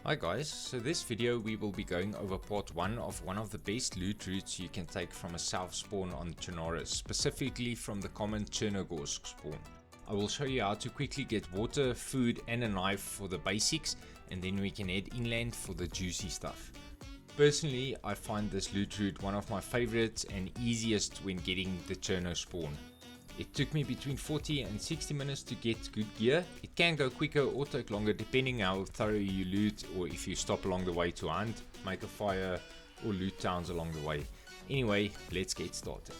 Hi guys, so this video we will be going over part 1 of one of the best loot routes you can take from a south spawn on Chernarus, specifically from the common Chernogorsk spawn. I will show you how to quickly get water, food and a knife for the basics, and then we can head inland for the juicy stuff. Personally, I find this loot route one of my favorites and easiest when getting the Cherno spawn. It took me between 40 and 60 minutes to get good gear. It can go quicker or take longer depending how thorough you loot, or if you stop along the way to hunt, make a fire or loot towns along the way. Anyway, let's get started.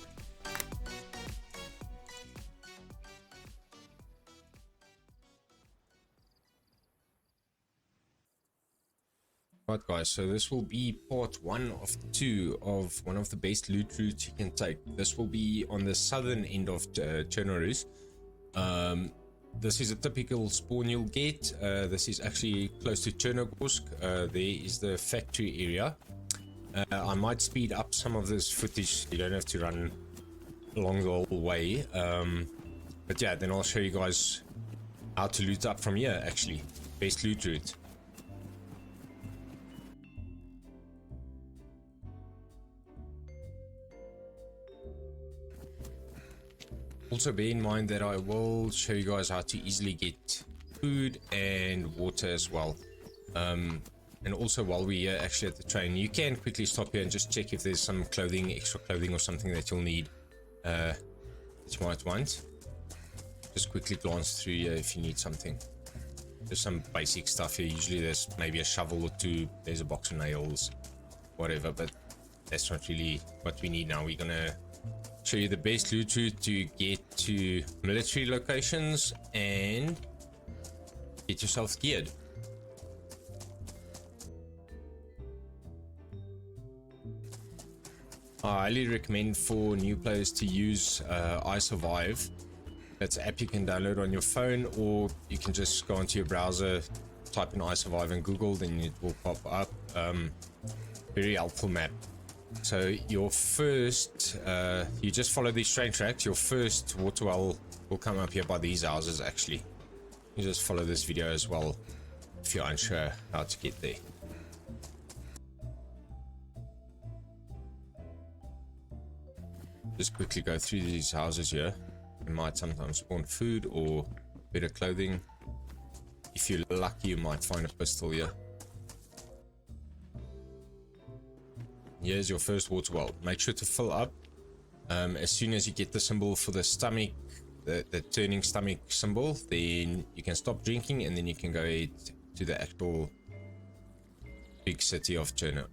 Right guys, so this will be part 1 of 2 of one of the best loot routes you can take. This will be on the southern end of Chernarus. This is a typical spawn you'll get. This is actually close to Chernogorsk. There is the factory area. I might speed up some of this footage, you don't have to run along the whole way. But yeah, then I'll show you guys how to loot up from here actually. Best loot route. Also bear in mind that I will show you guys how to easily get food and water as well. And also while we're here actually at the train, you can quickly stop here and just check if there's some clothing, extra clothing or something that you'll need that you might want. Just quickly glance through here if you need something. There's some basic stuff here. Usually there's maybe a shovel or two, there's a box of nails, whatever, but that's not really what we need now. We're gonna show you the best loot route to get to military locations and get yourself geared. I highly recommend for new players to use iSurvive. That's an app you can download on your phone, or you can just go onto your browser, type in iSurvive and Google, then it will pop up. Very helpful map. So your first, you just follow these train tracks. Your first water well will come up here by these houses actually. You just follow this video as well if you're unsure how to get there. Just quickly go through these houses here. You might sometimes spawn food or better clothing. If you're lucky, you might find a pistol here. Here's your first water well. Make sure to fill up as soon as you get the symbol for the stomach, the turning stomach symbol, then you can stop drinking and then you can go ahead to the actual big city of Cherno.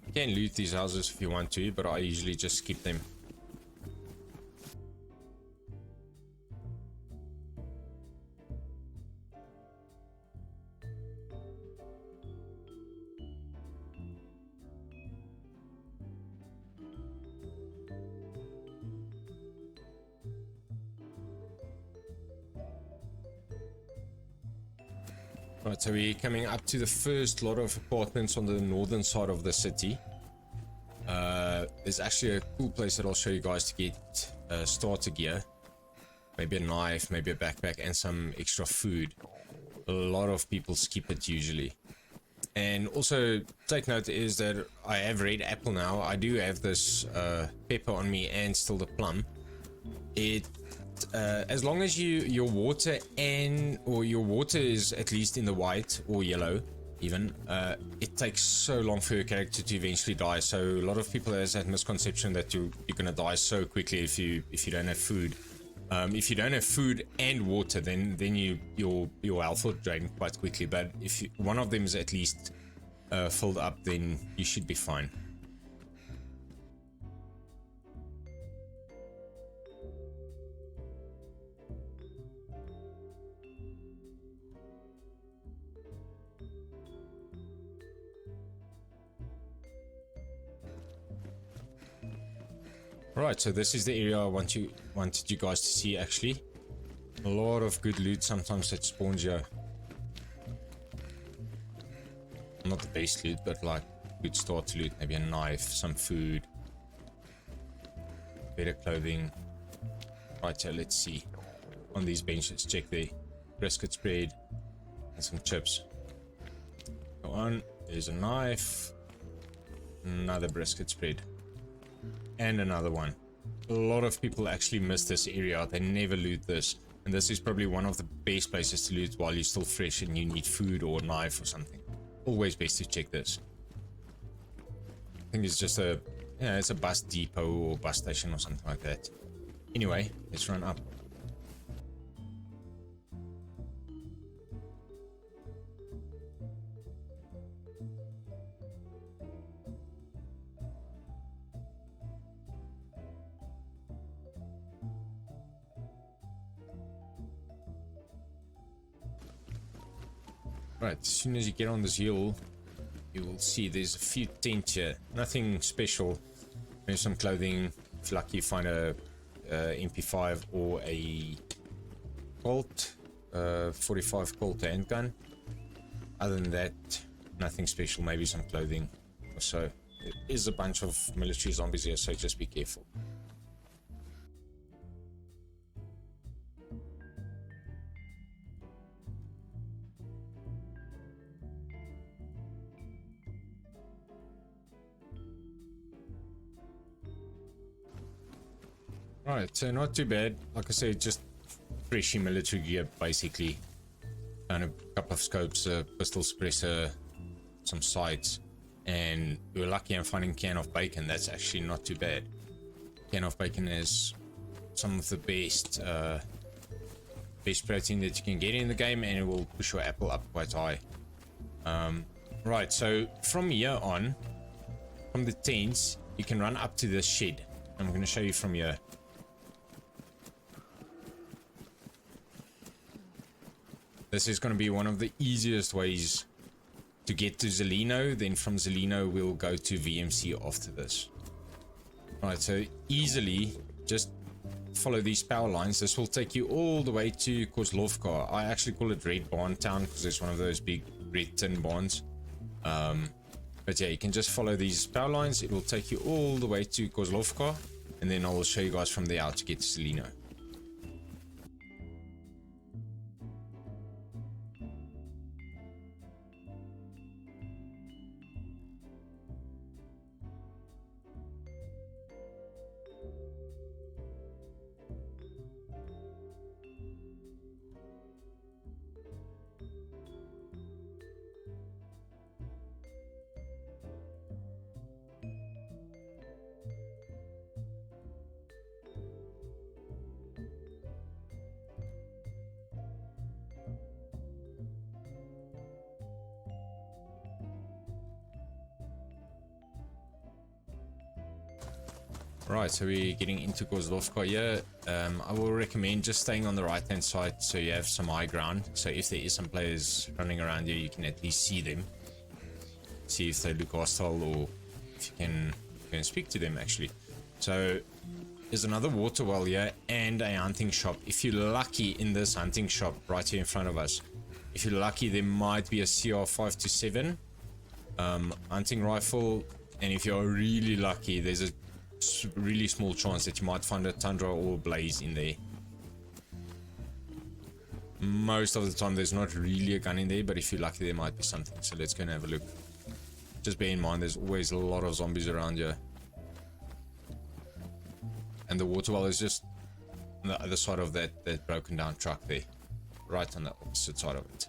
You can loot these houses if you want to, but I usually just skip them. Right, so we're coming up to the first lot of apartments on the northern side of the city. There's actually a cool place that I'll show you guys to get starter gear. Maybe a knife, maybe a backpack and some extra food. A lot of people skip it usually. And also take note is that I have red apple now. I do have this pepper on me and still the plum. As long as your water is at least in the white or yellow even, it takes so long for your character to eventually die. So a lot of people has that misconception that you're gonna die so quickly if you don't have food. If you don't have food and water, then your health will drain quite quickly. But if one of them is at least filled up, then you should be fine. Right, so this is the area I wanted you guys to see actually. A lot of good loot sometimes that spawns here. Not the base loot, but like We'd start to loot maybe a knife, some food, better clothing. Right, so let's see. On these benches, check the brisket spread and some chips. Go on, there's a knife, another brisket spread, and another one. A lot of people actually miss this area. They never loot this, and this is probably one of the best places to loot while you're still fresh and you need food or a knife or something. Always best to check this. I think it's just a, yeah, it's a bus depot or bus station or something like that. Anyway, let's run up. Right, as soon as you get on this hill, you will see there's a few tents here. Nothing special. Maybe some clothing. If you're lucky, you find a MP5 or a Colt, 45 Colt handgun. Other than that, nothing special. Maybe some clothing or so. There is a bunch of military zombies here, so just be careful. Right, so not too bad. Like I said, just freshy military gear basically. And a couple of scopes, a pistol suppressor, some sights, and we were lucky I'm finding a can of bacon. That's actually not too bad. Can of bacon is some of the best protein that you can get in the game, and it will push your apple up quite high. Right, so from here on, from the tents, you can run up to this shed. I'm going to show you from here. This is going to be one of the easiest ways to get to Zelino. Then from Zelino, we'll go to VMC after this. Right, so easily just follow these power lines. This will take you all the way to Kozlovka. I actually call it Red Barn Town because it's one of those big red tin barns. But yeah, you can just follow these power lines. It will take you all the way to Kozlovka, and then I'll show you guys from there how to get to Zelino. Right, so we're getting into Kozlovka here. I will recommend just staying on the right hand side so you have some high ground. So if there is some players running around here, you can at least see them. See if they look hostile, or if you can speak to them actually. So there's another water well here and a hunting shop. If you're lucky in this hunting shop right here in front of us, if you're lucky, there might be a CR527 hunting rifle, and if you're really lucky, there's a really small chance that you might find a Tundra or a Blaze in there. Most of the time there's not really a gun in there, but if you're lucky there might be something. So let's go and have a look. Just bear in mind there's always a lot of zombies around here, and the water well is just on the other side of that broken down truck there, right on the opposite side of it.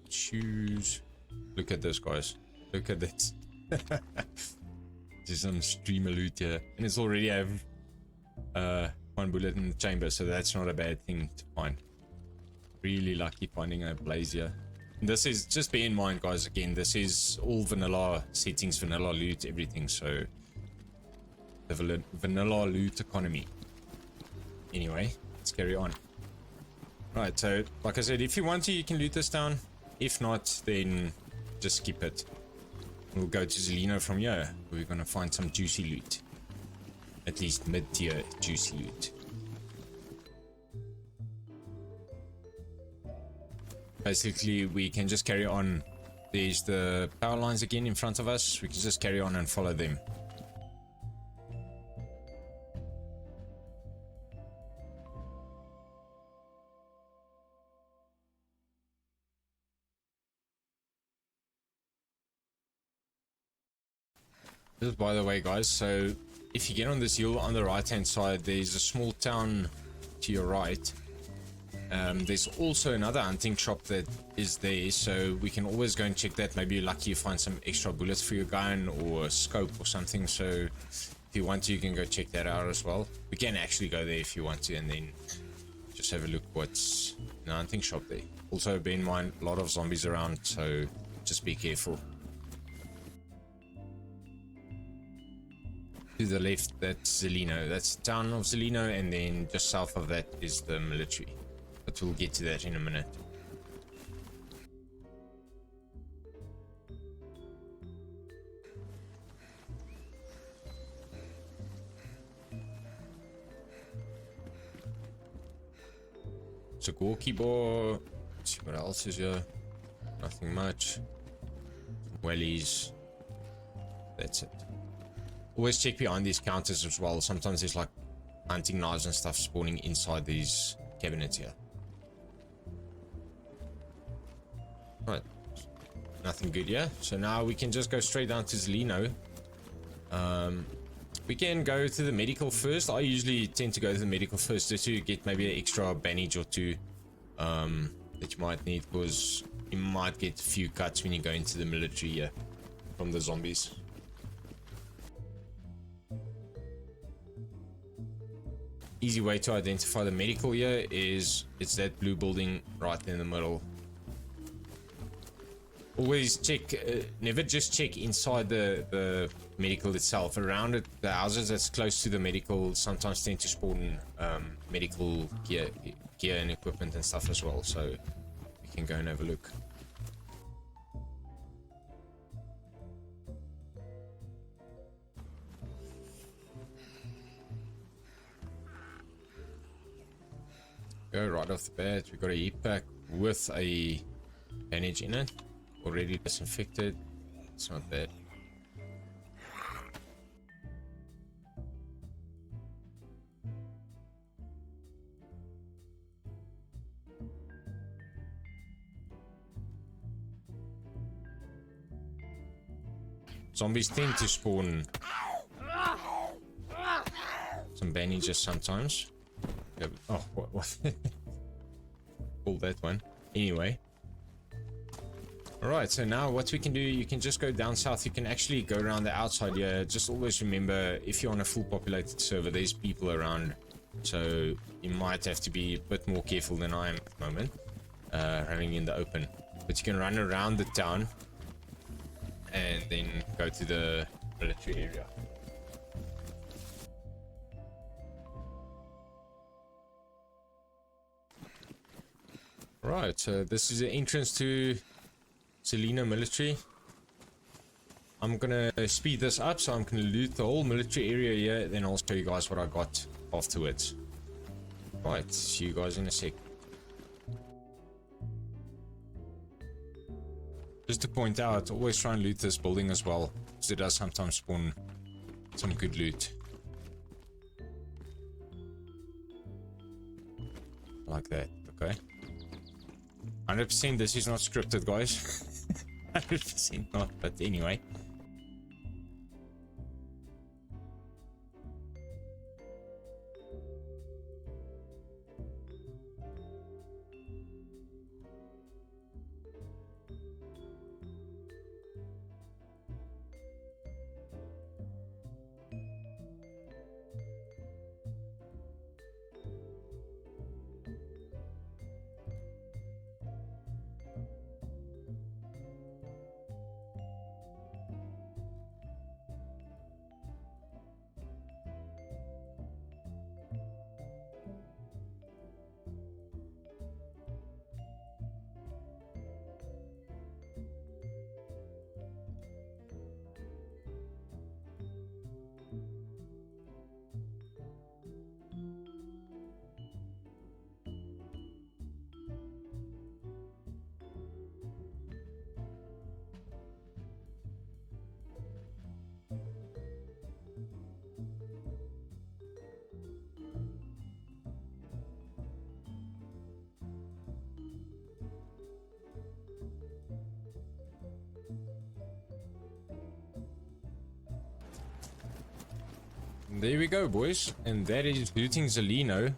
Shoes. Look at this, guys. Look at this. There's some streamer loot here, and it's already have one bullet in the chamber, so that's not a bad thing to find. Really lucky finding a Blaze here. And this is, just bear in mind, guys, again, this is all vanilla settings, vanilla loot, everything. So the vanilla loot economy. Anyway, let's carry on. Right, so like I said, if you want to, you can loot this down. If not, then just skip it. We'll go to Zelino from here. We're going to find some juicy loot. at least mid-tier juicy loot. Basically, we can just carry on. There's the power lines again in front of us. We can just carry on and follow them. Just by the way, guys, so if you get on this hill on the right hand side, there's a small town to your right. There's also another hunting shop that is there, so we can always go and check that. Maybe you're lucky you find some extra bullets for your gun or a scope or something, so if you want to, you can go check that out as well. We can actually go there if you want to, and then just have a look what's in the hunting shop there. Also, bear in mind, a lot of zombies around, so just be careful. To the left, that's Zelino. That's the town of Zelino, and then just south of that is the military. But we'll get to that in a minute. It's a Gorky bar. Let's see what else is here. Nothing much. Wellies. That's it. Always check behind these counters as well. Sometimes there's like hunting knives and stuff spawning inside these cabinets here. Right, nothing good here. So now we can just go straight down to Zelino. We can go to the medical first. I usually tend to go to the medical first just to get maybe an extra bandage or two that you might need, because you might get a few cuts when you go into the military here from the zombies. Easy way to identify the medical here is it's that blue building right in the middle. Always check, never just check inside the medical itself. Around it, the houses that's close to the medical sometimes tend to spawn medical gear and equipment and stuff as well, so we can go and have a look. Go right off the bat, we got a heat pack with a bandage in it, already disinfected. It's not bad. Zombies tend to spawn some bandages sometimes. Oh, what? Pull that one. Anyway. Alright, so now what we can do, you can just go down south. You can actually go around the outside here. Just always remember, if you're on a full populated server, there's people around. So you might have to be a bit more careful than I am at the moment, running in the open. But you can run around the town and then go to the military area. Right, so this is the entrance to Zelino military. I'm gonna speed this up, so I'm gonna loot the whole military area here, then I'll show you guys what I got afterwards. Right, see you guys in a sec. Just to point out, always try and loot this building as well, because it does sometimes spawn some good loot. Like that, okay? 100% this is not scripted, guys. 100% not, but anyway. There we go, boys. And that is looting Zelino.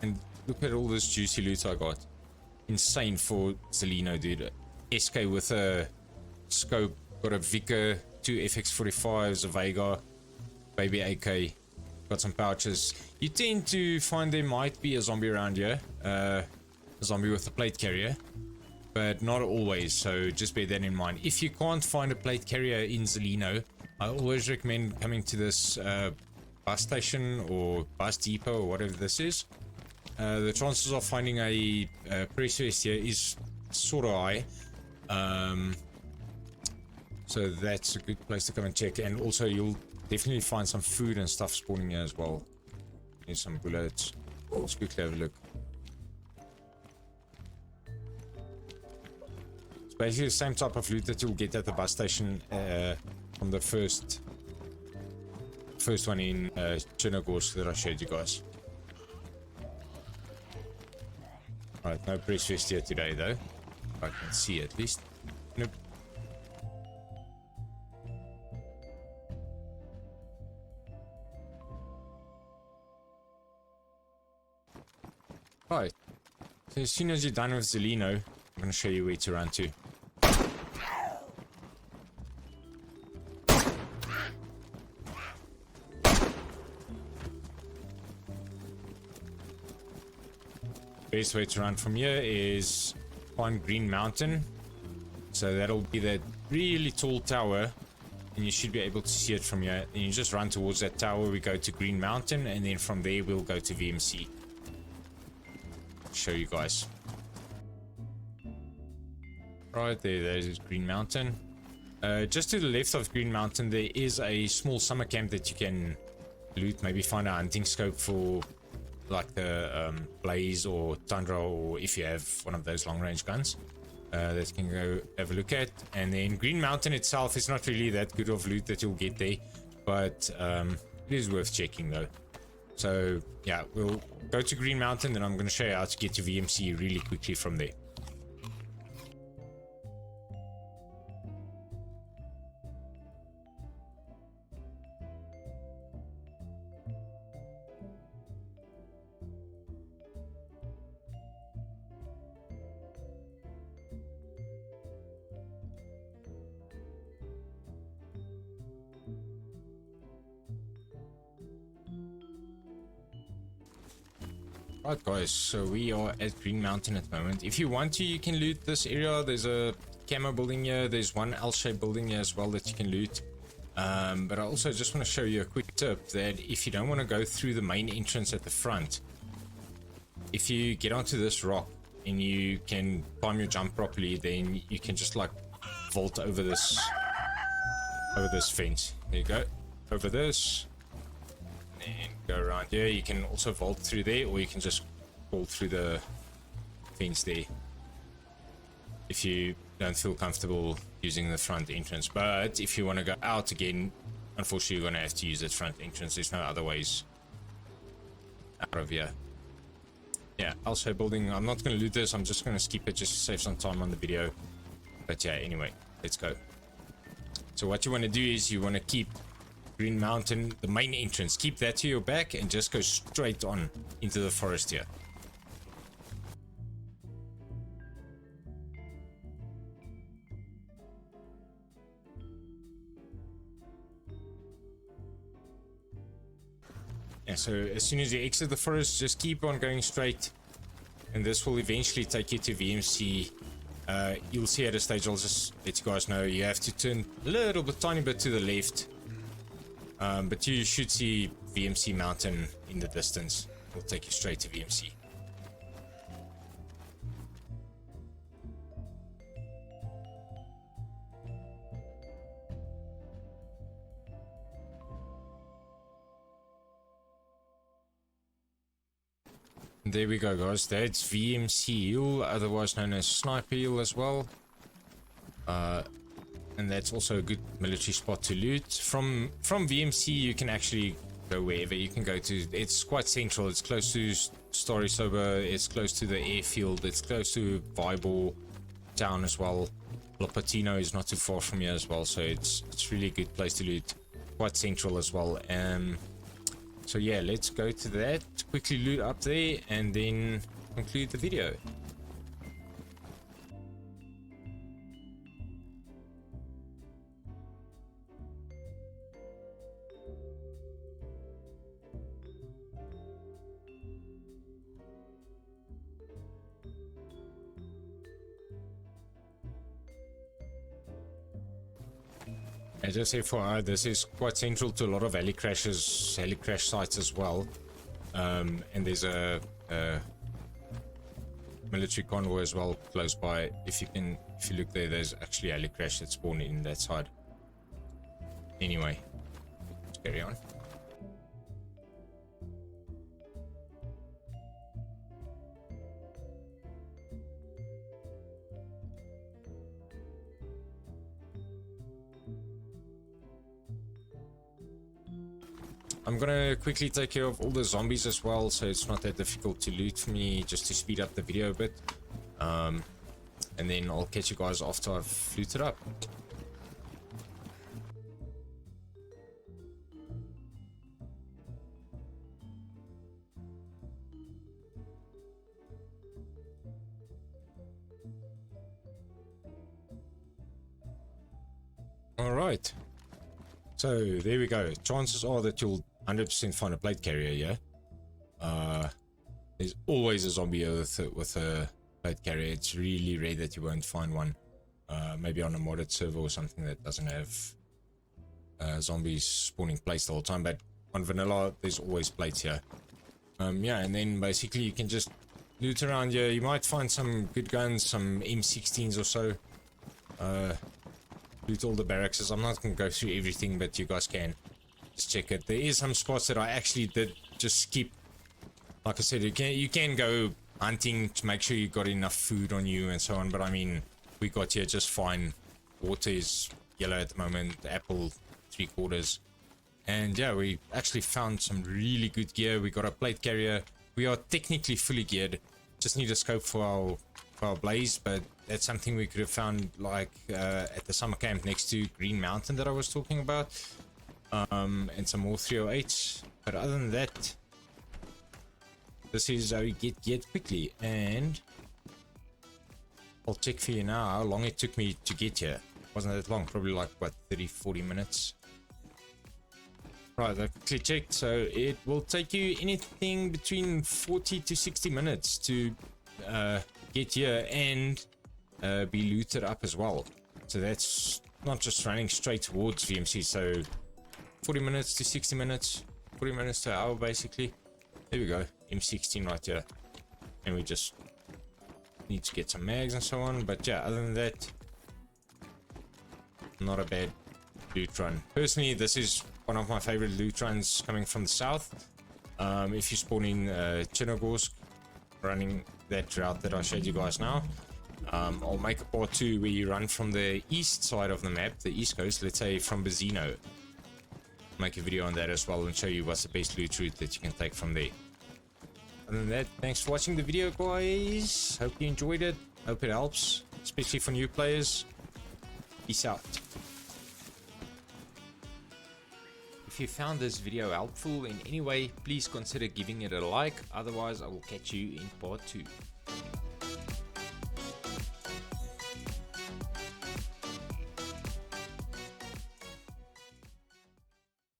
And look at all this juicy loot I got. Insane for Zelino, dude. SK with a scope. Got a Vicar, 2 FX45s, a Vega, baby AK. Got some pouches. You tend to find there might be a zombie around here. A zombie with a plate carrier. But not always, so just bear that in mind. If you can't find a plate carrier in Zelino, I always recommend coming to this bus station or bus depot or whatever this is. The chances of finding a press vest here is sort of high. So that's a good place to come and check. And also you'll definitely find some food and stuff spawning here as well. Here's some bullets. Let's quickly have a look. It's basically the same type of loot that you'll get at the bus station from the first one in Chernogorsk that I showed you guys. Alright, no press vest here today though. I can see at least. Nope. Right. So as soon as you're done with Zelino, I'm going to show you where to run to. Best way to run from here is find Green Mountain. So that'll be that really tall tower, and you should be able to see it from here. And you just run towards that tower. We go to Green Mountain, and then from there we'll go to VMC. Show you guys. Right there, there's Green Mountain. Just to the left of Green Mountain, there is a small summer camp that you can loot. Maybe find a hunting scope for like the Blaze or Tundra, or if you have one of those long range guns that you can go have a look at. And then Green Mountain itself is not really that good of loot that you'll get there, but it is worth checking though. So yeah, we'll go to Green Mountain, then I'm going to show you how to get to VMC really quickly from there. Right guys, so we are at Green Mountain at the moment. If you want to, you can loot this area. There's a camo building here. There's one L-shaped building here as well that you can loot. But I also just want to show you a quick tip that if you don't want to go through the main entrance at the front, if you get onto this rock and you can time your jump properly, then you can just like vault over this fence. There you go, over this. And go around here. You can also vault through there, or you can just fall through the fence there if you don't feel comfortable using the front entrance. But if you want to go out again, unfortunately you're going to have to use that front entrance. There's no other ways out of here. Yeah, also building. I'm not going to loot this. I'm just going to skip it just to save some time on the video. But yeah, anyway, let's go. So what you want to do is you want to keep Green Mountain, the main entrance, keep that to your back and just go straight on into the forest here. Yeah, so as soon as you exit the forest, just keep on going straight, and this will eventually take you to VMC. You'll see at a stage, I'll just let you guys know, you have to turn a little bit, tiny bit to the left. But you should see VMC Mountain in the distance. It'll take you straight to VMC. There we go, guys. That's VMC Hill, otherwise known as Sniper Hill as well. And that's also a good military spot to loot. From VMC, you can actually go wherever you can go to. It's quite central. It's close to Starisoba. It's close to the airfield. It's close to Vybor town as well. Lopatino is not too far from here as well. So it's really a good place to loot. Quite central as well. So yeah, let's go to that, quickly loot up there, and then conclude the video. Just FYI, this is quite central to a lot of heli crash sites as well. And there's a military convoy as well close by. If you look there, there's actually heli crash that spawned in that side. Anyway, let's carry on. I'm gonna quickly take care of all the zombies as well, so it's not that difficult to loot for me, just to speed up the video a bit. And then I'll catch you guys after I've looted up. Alright. So there we go. Chances are that you'll 100% find a plate carrier, yeah? There's always a zombie with a plate carrier. It's really rare that you won't find one. Maybe on a modded server or something that doesn't have zombies spawning plates the whole time, but on vanilla there's always plates here. Yeah, and then basically you can just loot around here. You might find some good guns, some M16s or so. Loot all the barracks. I'm not going to go through everything, but you guys can just check it. There is some spots that I actually did just skip. Like I said, you can go hunting to make sure you got enough food on you and so on, but I mean, we got here just fine. Water is yellow at the moment, apple 3/4, and yeah, we actually found some really good gear. We got a plate carrier. We are technically fully geared, just need a scope for our blaze, but that's something we could have found like at the summer camp next to Green Mountain that I was talking about, and some more 308s. But other than that, this is how you get geared quickly. And I'll check for you now how long it took me to get here. Wasn't that long, probably like what, 30-40 minutes. Right, I quickly checked, so it will take you anything between 40 to 60 minutes to get here and be looted up as well. So that's not just running straight towards VMC. So 40 minutes to 60 minutes, 40 minutes to an hour basically. There we go, M16 right here. And we just need to get some mags and so on. But yeah, other than that, not a bad loot run. Personally, this is one of my favorite loot runs coming from the south. If you spawn in Chernogorsk, running that route that I showed you guys now, I'll make a part 2 where you run from the east side of the map, the east coast, let's say from Bazino. Make a video on that as well and show you what's the best loot route that you can take from there. Other than that, thanks for watching the video, guys. Hope you enjoyed it. Hope it helps, especially for new players. Peace out. If you found this video helpful in any way, please consider giving it a like. Otherwise, I will catch you in part 2.